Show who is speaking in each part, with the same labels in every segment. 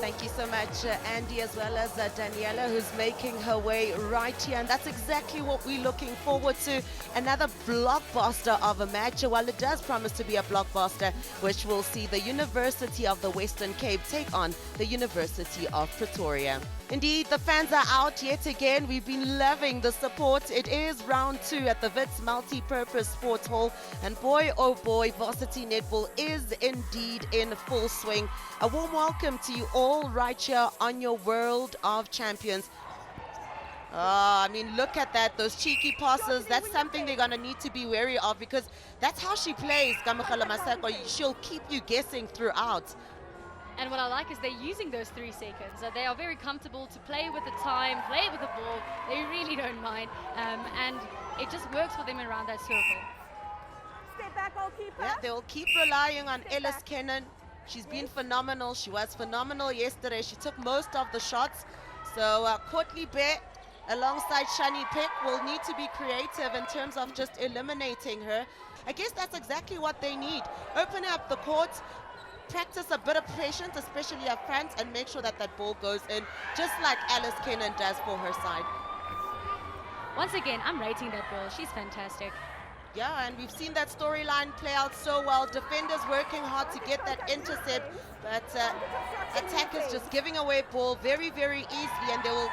Speaker 1: Thank you so much, Andy, as well as Daniela, who's making her way right here. And that's exactly what we're looking forward to. Another blockbuster of a match. Well, it does promise to be a blockbuster, which will see the University of the Western Cape take on the University of Pretoria. Indeed, the fans are out yet again. We've been loving the support. It is round 2 at the Wits Multi-Purpose Sports Hall. And boy, oh boy, Varsity Netball is indeed in full swing. A warm welcome to you all right here on your World of Champions. I mean, look at that, those cheeky passes. That's something they're going to need to be wary of, because that's how she plays, Kamagala Maseko. She'll keep you guessing throughout.
Speaker 2: And what I like is they're using those 3 seconds. They are very comfortable to play with the time, play with the ball. They really don't mind. And it just works for them around that circle.
Speaker 3: Step back, goalkeeper.
Speaker 1: Yeah, they'll keep relying on Ellis Kennan. She's been phenomenal. She was phenomenal yesterday. She took most of the shots. So Courtney Bear alongside Shani Peck will need to be creative in terms of just eliminating her. I guess that's exactly what they need. Open up the court, practice a bit of patience, especially up front, and make sure that that ball goes in, just like Alice Kennan does for her side.
Speaker 2: Once again, I'm rating that ball. She's fantastic.
Speaker 1: Yeah, and we've seen that storyline play out so well. Defenders working hard to get that intercept, but attackers just giving away ball very, very easily, and they will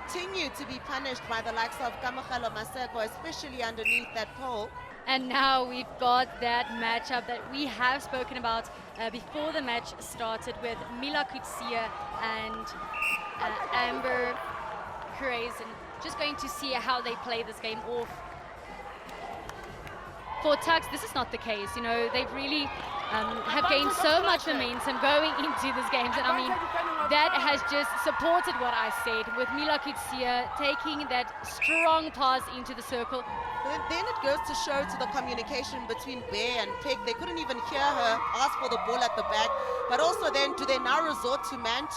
Speaker 1: continue to be punished by the likes of Kamagalo Maseko, especially underneath that pole.
Speaker 2: And now we've got that matchup that we have spoken about before the match started, with Mila Kutsia and Amber Crazen. Just going to see how they play this game off. For Tuks, this is not the case. You know, they've really have gained so much momentum going into these games. And I mean, that has just supported what I said, with Mila Kutsia taking that strong pass into the circle.
Speaker 1: Then it goes to show to the communication between Bear and Peg. They couldn't even hear her ask for the ball at the back. But also then, do they now resort to man,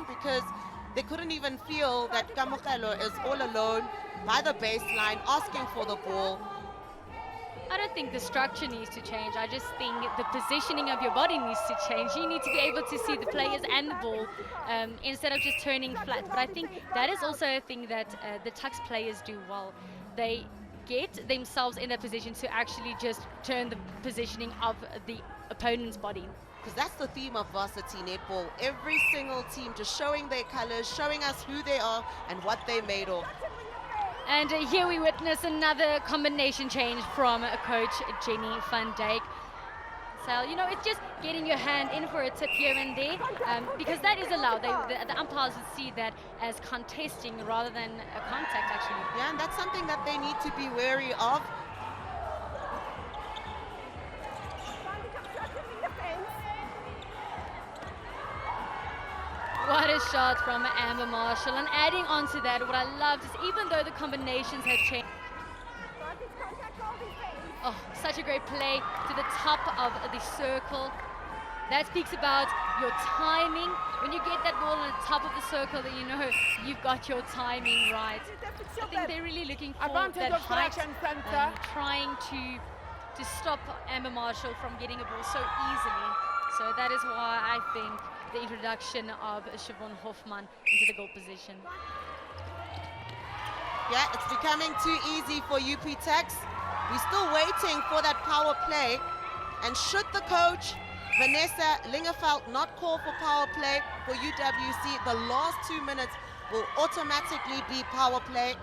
Speaker 1: because they couldn't even feel that Kamogelo is all alone by the baseline asking for the ball.
Speaker 2: I don't think the structure needs to change. I just think the positioning of your body needs to change. You need to be able to see the players and the ball instead of just turning flat. But I think that is also a thing that the Tuks players do well. They get themselves in a position to actually just turn the positioning of the opponent's body.
Speaker 1: Because that's the theme of Varsity Netball. Every single team just showing their colors, showing us who they are and what they're made of.
Speaker 2: And here we witness another combination change from coach Jenny van Dijk. So, you know, it's just getting your hand in for a tip here and there, because that is allowed. The umpires would see that as contesting rather than a contact, actually.
Speaker 1: Yeah, and that's something that they need to be wary of.
Speaker 2: What a shot from Amber Marshall. And adding on to that, what I loved is, even though the combinations have changed, oh, such a great play to the top of the circle. That speaks about your timing. When you get that ball on the top of the circle, then you know you've got your timing right. I think they're really looking for that height, trying to stop Amber Marshall from getting a ball so easily. So that is why I think the introduction of Siobhan Hoffman into the goal position.
Speaker 1: Yeah, it's becoming too easy for UP Tuks. We're still waiting for that power play. And should the coach, Vanessa Lingefeld, not call for power play for UWC, the last 2 minutes will automatically be power play.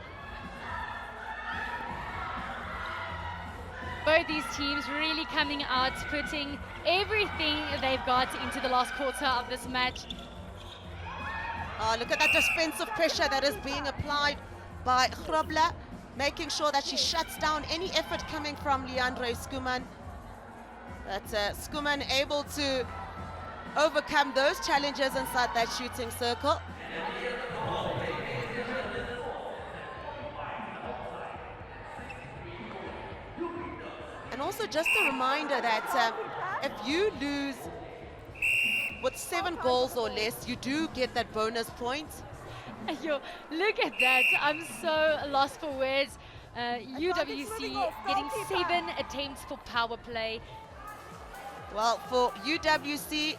Speaker 2: Both these teams really coming out, putting everything they've got into the last quarter of this match.
Speaker 1: Oh, look at that defensive pressure that is being applied by Grobler, making sure that she shuts down any effort coming from Leandre Skuman. But Skuman able to overcome those challenges inside that shooting circle. And also just a reminder that if you lose with 7 goals or less, you do get that bonus point.
Speaker 2: Yo, look at that. I'm so lost for words. UWC getting 7 attempts for power play.
Speaker 1: Well, for UWC,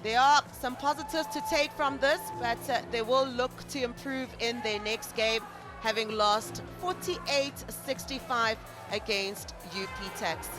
Speaker 1: There are some positives to take from this, but they will look to improve in their next game, having lost 48-65 against UP Tuks.